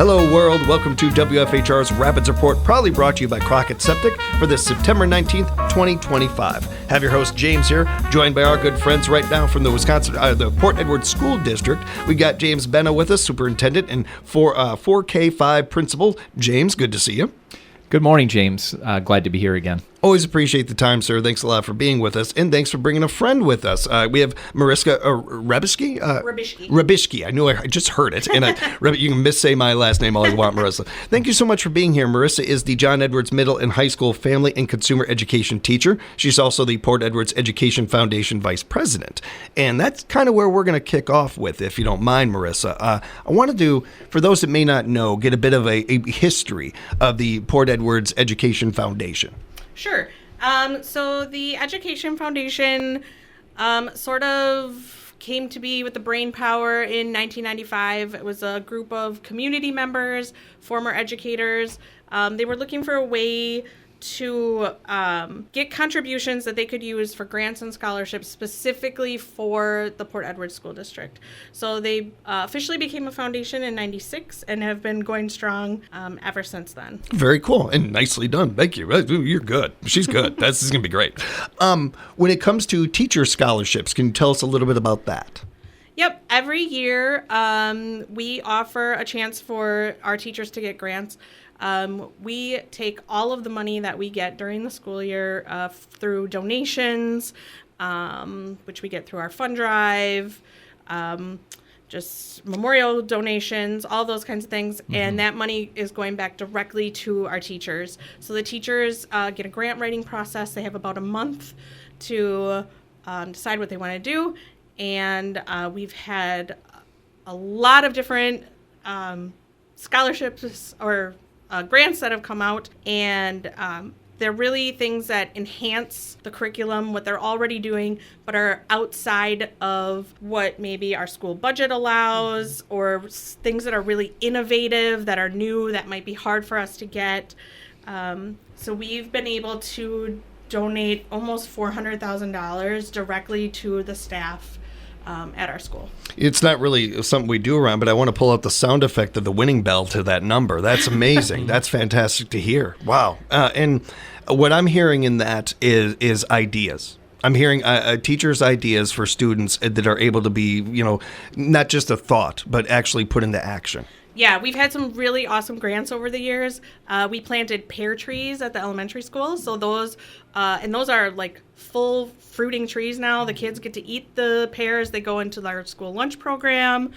Hello, world. Welcome to WFHR's Rapids Report, proudly brought to you by Crockett Septic for this September 19th, 2025. Have your host, James, here, joined by our good friends right now from the the Port Edwards School District. We got James Benna with us, superintendent, and 4K5 principal. James, good to see you. Good morning, James. Glad to be here again. Always appreciate the time, sir. Thanks a lot for being with us, and thanks for bringing a friend with us. We have Mariska Rabishki. Rabishki. I knew I just heard it, and you can missay my last name all you want, Marissa. Thank you so much for being here. Marissa is the John Edwards Middle and High School Family and Consumer Education teacher. She's also the Port Edwards Education Foundation vice president, and that's kind of where we're going to kick off with, if you don't mind, Marissa. I want to do, for those that may not know, get a bit of a history of the Port Edwards Education Foundation. Sure. So the Education Foundation sort of came to be with the brain power in 1995. It was a group of community members, former educators. They were looking for a way to get contributions that they could use for grants and scholarships specifically for the Port Edwards School District. So they officially became a foundation in 96 and have been going strong ever since then. Very cool and nicely done. Thank you. You're good. She's good. This is going to be great. When it comes to teacher scholarships, can you tell us a little bit about that? Yep. Every year we offer a chance for our teachers to get grants. We take all of the money that we get during the school year through donations, which we get through our fund drive, just memorial donations, all those kinds of things. Mm-hmm. And that money is going back directly to our teachers. So the teachers get a grant writing process. They have about a month to decide what they want to do. And we've had a lot of different scholarships or grants that have come out, and they're really things that enhance the curriculum, what they're already doing, but are outside of what maybe our school budget allows, or things that are really innovative, that are new, that might be hard for us to get. So we've been able to donate almost $400,000 directly to the staff at our school. It's not really something we do around, but I want to pull out the sound effect of the winning bell to that number. That's amazing. That's fantastic to hear. Wow. And what I'm hearing in that is ideas. I'm hearing teachers' ideas for students that are able to be, not just a thought, but actually put into action. Yeah, we've had some really awesome grants over the years. We planted pear trees at the elementary school. So those are like full fruiting trees now. The kids get to eat the pears. They go into our school lunch program.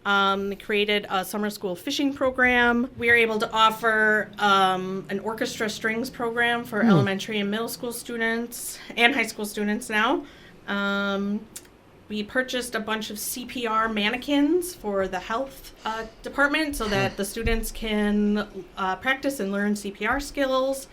They created a summer school fishing program. We are able to offer an orchestra strings program for elementary and middle school students and high school students now. We purchased a bunch of CPR mannequins for the health department so that the students can practice and learn CPR skills,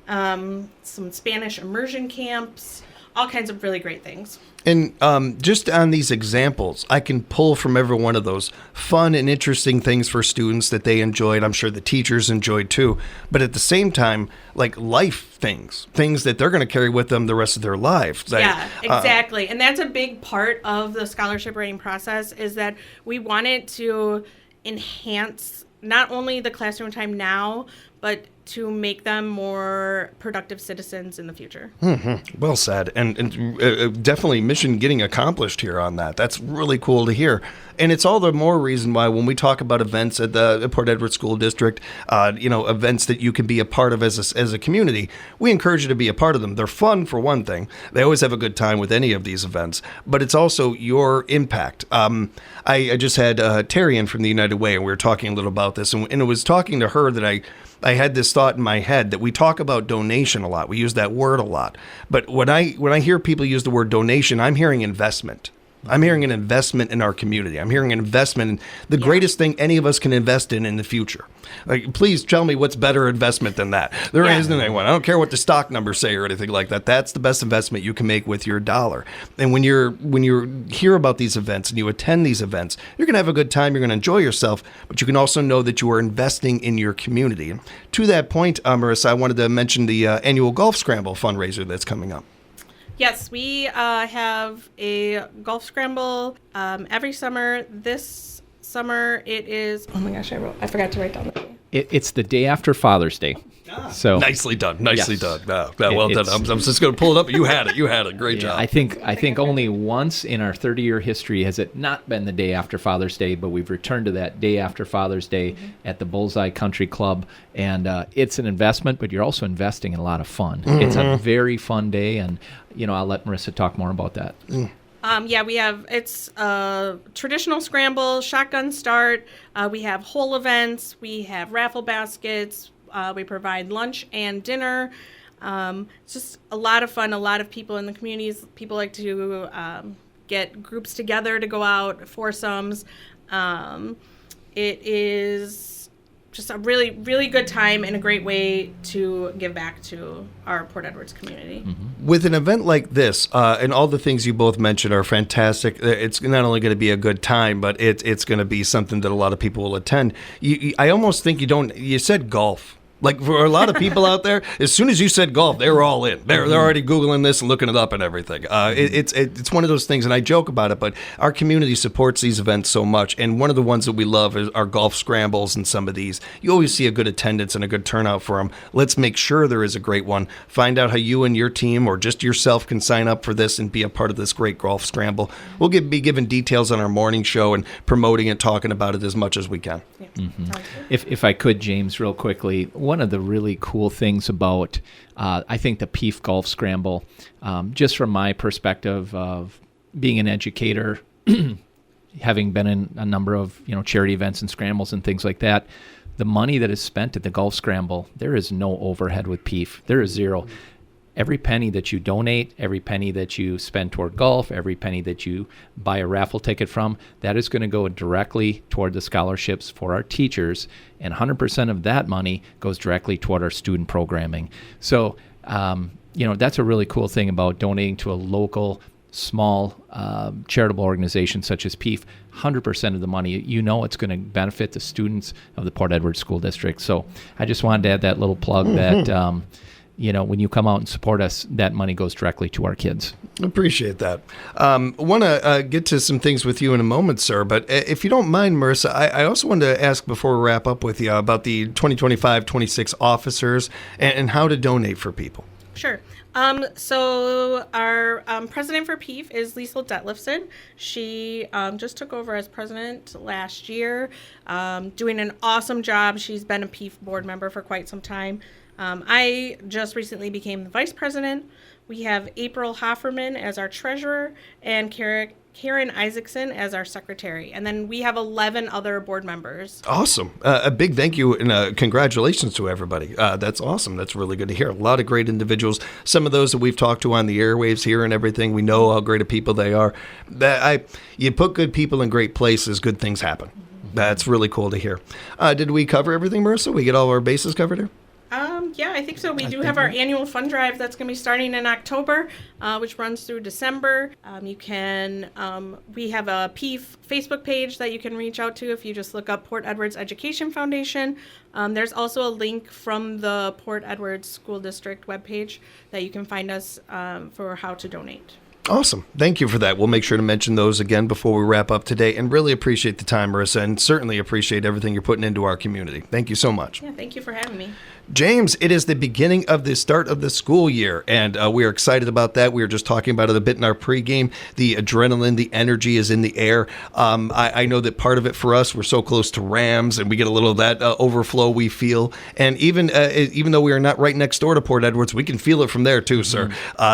some Spanish immersion camps, all kinds of really great things. And just on these examples, I can pull from every one of those fun and interesting things for students that they enjoyed. I'm sure the teachers enjoyed too. But at the same time, like life things that they're going to carry with them the rest of their lives. Yeah, exactly. And that's a big part of the scholarship writing process, is that we wanted to enhance not only the classroom time now, but to make them more productive citizens in the future. Mm-hmm. Well said. And definitely mission getting accomplished here on that. That's really cool to hear. And it's all the more reason why when we talk about events at the Port Edwards School District, events that you can be a part of as a community, we encourage you to be a part of them. They're fun, for one thing. They always have a good time with any of these events, but it's also your impact. I just had Terry in from the United Way, and we were talking a little about this, and it was talking to her that I had this thought in my head that we talk about donation a lot. We use that word a lot. But when I hear people use the word donation, I'm hearing investment. I'm hearing an investment in our community. I'm hearing an investment in the greatest thing any of us can invest in the future. Like, please tell me what's better investment than that. There isn't anyone. I don't care what the stock numbers say or anything like that. That's the best investment you can make with your dollar. And when you hear about these events and you attend these events, you're going to have a good time. You're going to enjoy yourself, but you can also know that you are investing in your community. And to that point, Marissa, I wanted to mention the annual Golf Scramble fundraiser that's coming up. Yes, we have a golf scramble every summer. This summer it is, oh my gosh, I forgot to write down the day. It's the day after Father's Day. So Nicely done. Nicely Yes. done. Well done. I'm just going to pull it up, but you had it. You had it. Great job. I think only once in our 30-year history has it not been the day after Father's Day, but we've returned to that day after Father's Day at the Bullseye Country Club, and it's an investment, but you're also investing in a lot of fun. It's a very fun day, and I'll let Marissa talk more about that. It's a traditional scramble, shotgun start. We have whole events. We have raffle baskets. We provide lunch and dinner. It's just a lot of fun. A lot of people in the communities. People like to get groups together to go out, foursomes. It is just a really, really good time and a great way to give back to our Port Edwards community. With an event like this, and all the things you both mentioned are fantastic. It's not only going to be a good time, but it's going to be something that a lot of people will attend. I almost think you said golf. Like for a lot of people out there, as soon as you said golf, they were all in. They're already Googling this and looking it up and everything. It's one of those things, and I joke about it, but our community supports these events so much. And one of the ones that we love is our golf scrambles and some of these. You always see a good attendance and a good turnout for them. Let's make sure there is a great one. Find out how you and your team or just yourself can sign up for this and be a part of this great golf scramble. We'll be giving details on our morning show and promoting it, talking about it as much as we can. Yeah. Sounds good. If I could, James, real quickly, one of the really cool things about, I think, the PEEF Golf Scramble, just from my perspective of being an educator, having been in a number of charity events and scrambles and things like that, the money that is spent at the Golf Scramble, there is no overhead with PEEF. There is zero. Every penny that you donate, every penny that you spend toward golf, every penny that you buy a raffle ticket from, that is going to go directly toward the scholarships for our teachers, and 100% of that money goes directly toward our student programming. So, that's a really cool thing about donating to a local, small charitable organization such as PEEF. 100% of the money, it's going to benefit the students of the Port Edwards School District. So I just wanted to add that little plug that when you come out and support us, that money goes directly to our kids. Appreciate that. Want to get to some things with you in a moment, sir. But if you don't mind, Marissa, I also wanted to ask before we wrap up with you about the 2025-26 officers and how to donate for people. Sure. So our president for PEEF is Liesl Detlefson. She just took over as president last year, doing an awesome job. She's been a PEEF board member for quite some time. I just recently became the vice president. We have April Hofferman as our treasurer and Karen Isaacson as our secretary. And then we have 11 other board members. Awesome. A big thank you and congratulations to everybody. That's awesome. That's really good to hear. A lot of great individuals. Some of those that we've talked to on the airwaves here and everything. We know how great of people they are. You put good people in great places, good things happen. That's really cool to hear. Did we cover everything, Marissa? We get all our bases covered here? Yeah, I think so. We do have our annual fund drive that's going to be starting in October, which runs through December. We have a PEEF Facebook page that you can reach out to if you just look up Port Edwards Education Foundation. There's also a link from the Port Edwards School District webpage that you can find us for how to donate. Awesome. Thank you for that. We'll make sure to mention those again before we wrap up today, and really appreciate the time, Marissa, and certainly appreciate everything you're putting into our community. Thank you so much. Yeah, thank you for having me. James, it is the beginning of the start of the school year, and we are excited about that. We were just talking about it a bit in our pregame. The adrenaline, the energy is in the air. I know that part of it for us, we're so close to Rams, and we get a little of that overflow we feel. And even though we are not right next door to Port Edwards, we can feel it from there too, sir.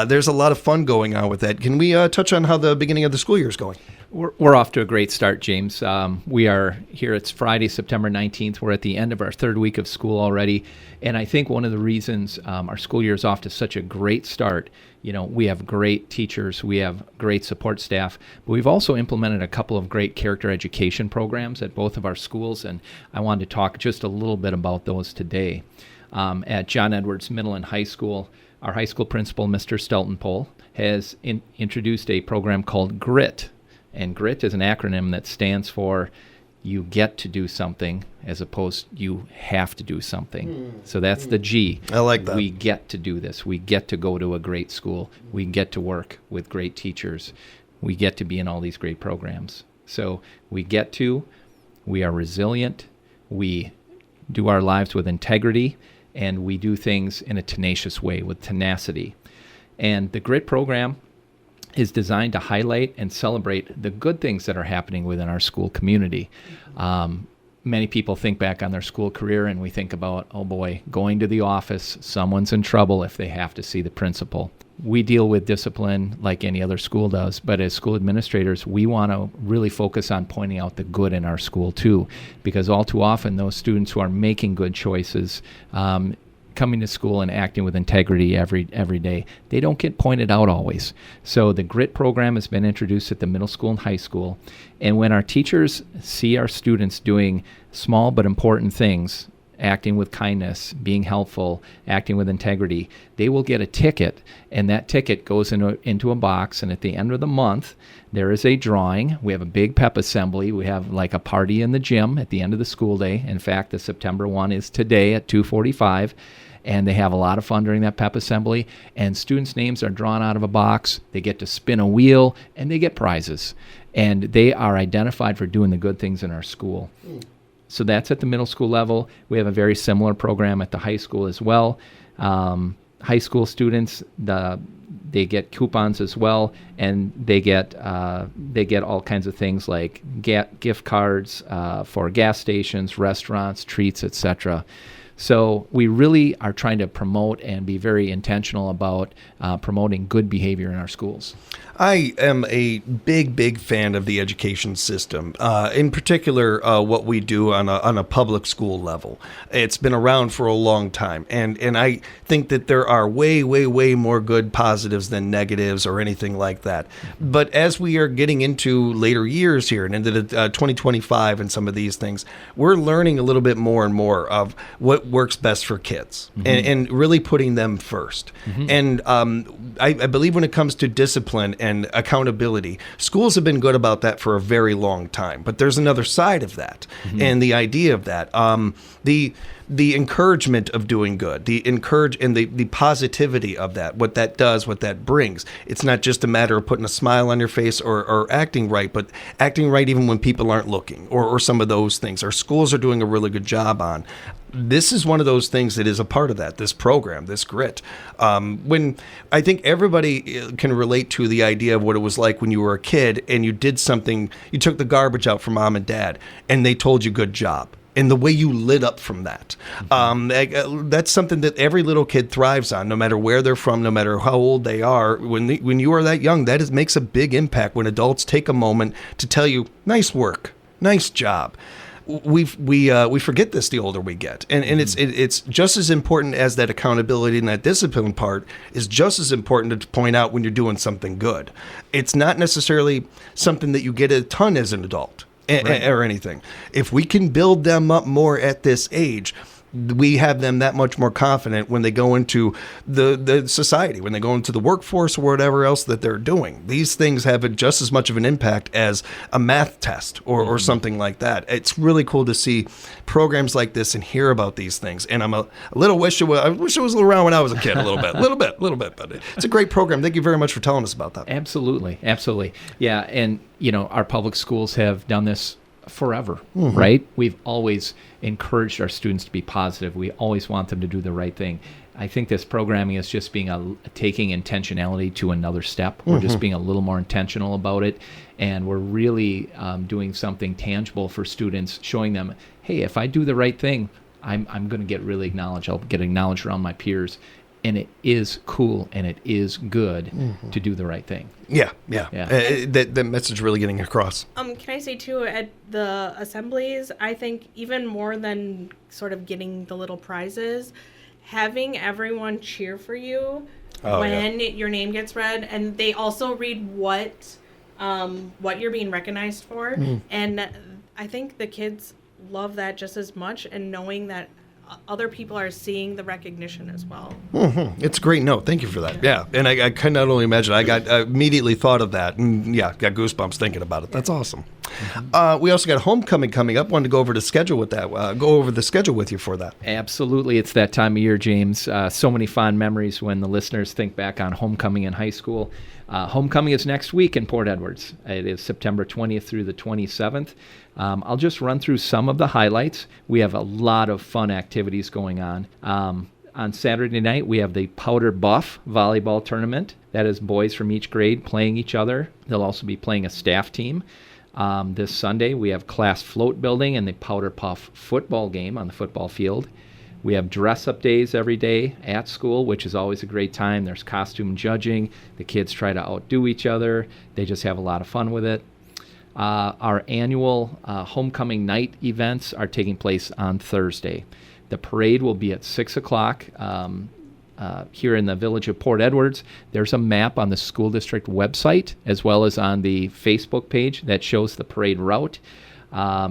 There's a lot of fun going on with that. Can we touch on how the beginning of the school year is going? We're off to a great start, James. We are here. It's Friday, September 19th. We're at the end of our third week of school already. And I think one of the reasons our school year is off to such a great start, we have great teachers, we have great support staff, but we've also implemented a couple of great character education programs at both of our schools. And I wanted to talk just a little bit about those today. At John Edwards Middle and High School, our high school principal, Mr. Steltenpole, has introduced a program called GRIT. And GRIT is an acronym that stands for you get to do something as opposed you have to do something. So that's the G. I like that. We get to do this. We get to go to a great school. We get to work with great teachers. We get to be in all these great programs. So we get to, we are resilient, we do our lives with integrity, and we do things in a tenacious way with tenacity. And the GRIT program is designed to highlight and celebrate the good things that are happening within our school community. Many people think back on their school career and we think about, oh boy, going to the office, someone's in trouble if they have to see the principal. We deal with discipline like any other school does, but as school administrators, we want to really focus on pointing out the good in our school too, because all too often those students who are making good choices, coming to school and acting with integrity every day, they don't get pointed out always. So the GRIT program has been introduced at the middle school and high school, and when our teachers see our students doing small but important things, acting with kindness, being helpful, acting with integrity, they will get a ticket, and that ticket goes into a box, and at the end of the month, there is a drawing. We have a big pep assembly. We have like a party in the gym at the end of the school day. In fact, the September one is today at 2:45, and they have a lot of fun during that pep assembly, and students' names are drawn out of a box. They get to spin a wheel, and they get prizes, and they are identified for doing the good things in our school. So that's at the middle school level. We have a very similar program at the high school as well. High school students, they get coupons as well, and they get all kinds of things like gift cards for gas stations, restaurants, treats, etc. So we really are trying to promote and be very intentional about promoting good behavior in our schools. I am a big fan of the education system, in particular what we do on a public school level. It's been around for a long time, and I think that there are way more good positives than negatives or anything like that. But as we are getting into later years here and into the 2025 and some of these things, we're learning a little bit more and more of what works best for kids, and really putting them first. And I believe when it comes to discipline and accountability, schools have been good about that for a very long time. But there's another side of that, and the idea of that, the encouragement of doing good, the positivity of that, what that does, what that brings. It's not just a matter of putting a smile on your face or acting right, but acting right even when people aren't looking, or some of those things. Our schools are doing a really good job on. This is one of those things that is a part of that, this program, this GRIT. When I think everybody can relate to the idea of what it was like when you were a kid and you did something, you took the garbage out for mom and dad, and they told you good job. And the way you lit up from that. That's something that every little kid thrives on, no matter where they're from, no matter how old they are. When you are that young, that makes a big impact when adults take a moment to tell you, nice work, nice job. We forget this the older we get, and it's just as important as that accountability and that discipline part is just as important to point out when you're doing something good. It's not necessarily something that you get a ton as an adult. Or anything. If we can build them up more at this age, we have them that much more confident when they go into the society, when they go into the workforce or whatever else that they're doing. These things have just as much of an impact as a math test or something like that. It's really cool to see programs like this and hear about these things. And I wish it was around when I was a kid a little bit, but it's a great program. Thank you very much for telling us about that. Absolutely. Yeah, and our public schools have done this forever, right? We've always encouraged our students to be positive. We always want them to do the right thing. I think this programming is just taking intentionality to another step. We're just being a little more intentional about it, and we're really doing something tangible for students, showing them, hey, if I do the right thing, I'm going to get really acknowledged. I'll get acknowledged around my peers. And it is cool and it is good to do the right thing. Yeah. That message really getting across. Can I say too, at the assemblies, I think even more than sort of getting the little prizes, having everyone cheer for you when your name gets read, and they also read what you're being recognized for, and I think the kids love that just as much, and knowing that other people are seeing the recognition as well. It's a great note. Thank you for that. Yeah. And I could not only imagine, I immediately thought of that, and got goosebumps thinking about it. That's awesome. We also got homecoming coming up. Wanted to go over the schedule with that. Go over the schedule with you for that. Absolutely. It's that time of year, James. So many fond memories when the listeners think back on homecoming in high school. Homecoming is next week in Port Edwards. It is September 20th through the 27th. I'll just run through some of the highlights. We have a lot of fun activities going on. On Saturday night, we have the Powder Buff volleyball tournament. That is boys from each grade playing each other. They'll also be playing a staff team. This Sunday, we have class float building and the Powder Puff football game on the football field. We have dress-up days every day at school, which is always a great time. There's costume judging. The kids try to outdo each other. They just have a lot of fun with it. Our annual homecoming night events are taking place on Thursday. The parade will be at 6 o'clock here in the village of Port Edwards. There's a map on the school district website as well as on the Facebook page that shows the parade route.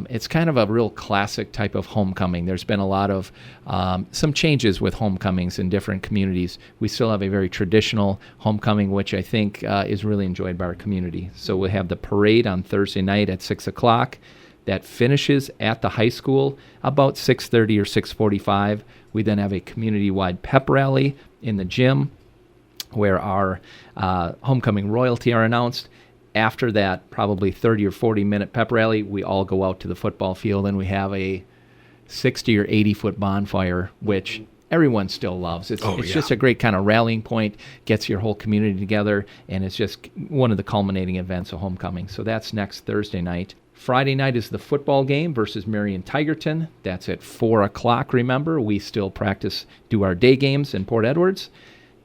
It's kind of a real classic type of homecoming. There's been a lot of some changes with homecomings in different communities. We still have a very traditional homecoming, which I think is really enjoyed by our community. So we'll have the parade on Thursday night at 6 o'clock. That finishes at the high school about 6:30 or 6:45. We then have a community-wide pep rally in the gym where our homecoming royalty are announced. After that, probably 30 or 40-minute pep rally, we all go out to the football field and we have a 60 or 80-foot bonfire, which everyone still loves. It's just a great kind of rallying point, gets your whole community together, and it's just one of the culminating events of homecoming. So that's next Thursday night. Friday night is the football game versus Marion Tigerton. That's at 4 o'clock, remember. We still do our day games in Port Edwards.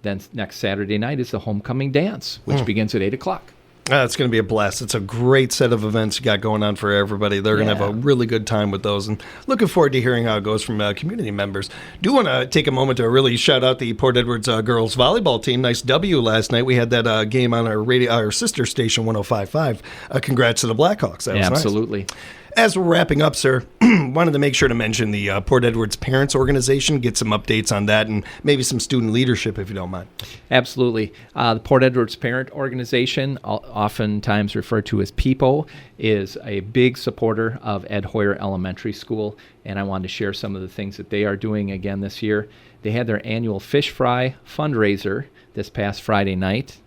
Then next Saturday night is the homecoming dance, which begins at 8 o'clock. It's going to be a blast. It's a great set of events you got going on for everybody. They're going to have a really good time with those, and looking forward to hearing how it goes from community members. Do want to take a moment to really shout out the Port Edwards girls volleyball team. Nice W last night. We had that game on our sister station 105.5. Congrats to the Blackhawks. That was Absolutely. Nice. As we're wrapping up, sir, wanted to make sure to mention the Port Edwards Parents Organization, get some updates on that, and maybe some student leadership, if you don't mind. Absolutely. The Port Edwards Parent Organization, oftentimes referred to as PEPO, is a big supporter of Ed Hoyer Elementary School, and I wanted to share some of the things that they are doing again this year. They had their annual fish fry fundraiser this past Friday night.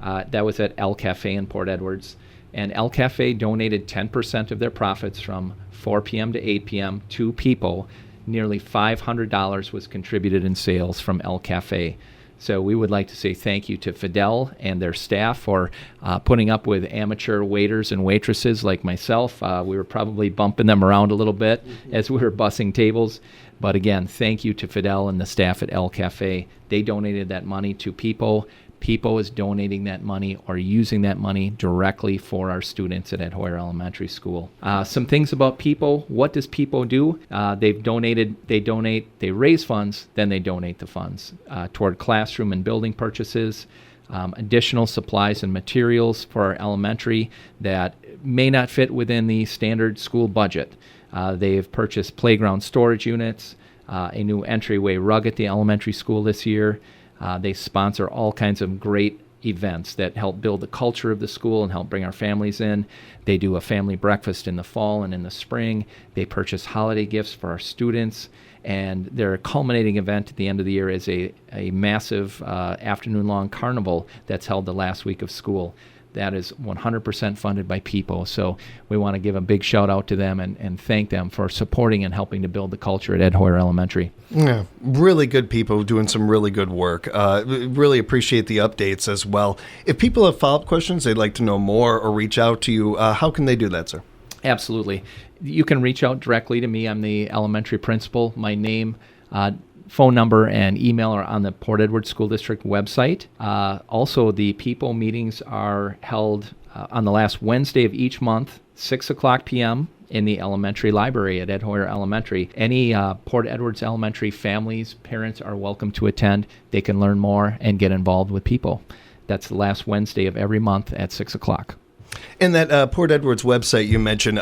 That was at El Cafe in Port Edwards. And El Cafe donated 10% of their profits from 4 p.m. to 8 p.m. to PEPO. Nearly $500 was contributed in sales from El Cafe. So we would like to say thank you to Fidel and their staff for putting up with amateur waiters and waitresses like myself. We were probably bumping them around a little bit as we were bussing tables. But again, thank you to Fidel and the staff at El Cafe. They donated that money to PEPO. PEPO is donating that money or using that money directly for our students at Ed Hoyer Elementary School. Some things about PEPO. What does PEPO do? They raise funds, then they donate the funds toward classroom and building purchases, additional supplies and materials for our elementary that may not fit within the standard school budget. They've purchased playground storage units, a new entryway rug at the elementary school this year. They sponsor all kinds of great events that help build the culture of the school and help bring our families in. They do a family breakfast in the fall and in the spring. They purchase holiday gifts for our students. And their culminating event at the end of the year is a massive afternoon-long carnival that's held the last week of school. That is 100% funded by PEPO. So we want to give a big shout out to them and thank them for supporting and helping to build the culture at Ed Hoyer Elementary. Yeah, really good people doing some really good work. Really appreciate the updates as well. If people have follow-up questions, they'd like to know more or reach out to you, how can they do that, sir? Absolutely. You can reach out directly to me. I'm the elementary principal. My name, phone number, and email are on the Port Edwards School District website. Also, the PEPO meetings are held on the last Wednesday of each month, 6 o'clock p.m. in the elementary library at Ed Hoyer Elementary. Any Port Edwards Elementary families, parents are welcome to attend. They can learn more and get involved with PEPO. That's the last Wednesday of every month at 6 o'clock. And that Port Edwards website you mentioned,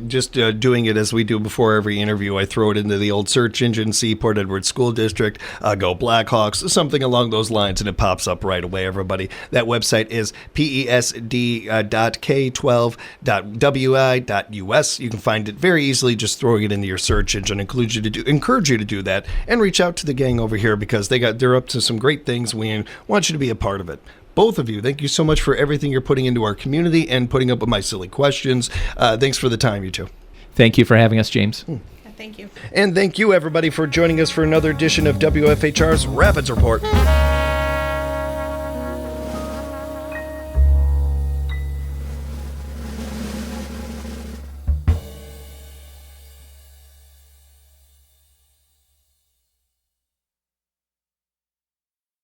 just doing it as we do before every interview, I throw it into the old search engine, see Port Edwards School District, go Blackhawks, something along those lines, and it pops up right away, everybody. That website is pesd.k12.wi.us. You can find it very easily just throwing it into your search engine. Encourage you to do that, and reach out to the gang over here because they're up to some great things. We want you to be a part of it. Both of you, thank you so much for everything you're putting into our community and putting up with my silly questions. Thanks for the time, you two. Thank you for having us, James. Yeah, thank you. And thank you, everybody, for joining us for another edition of WFHR's Rapids Report.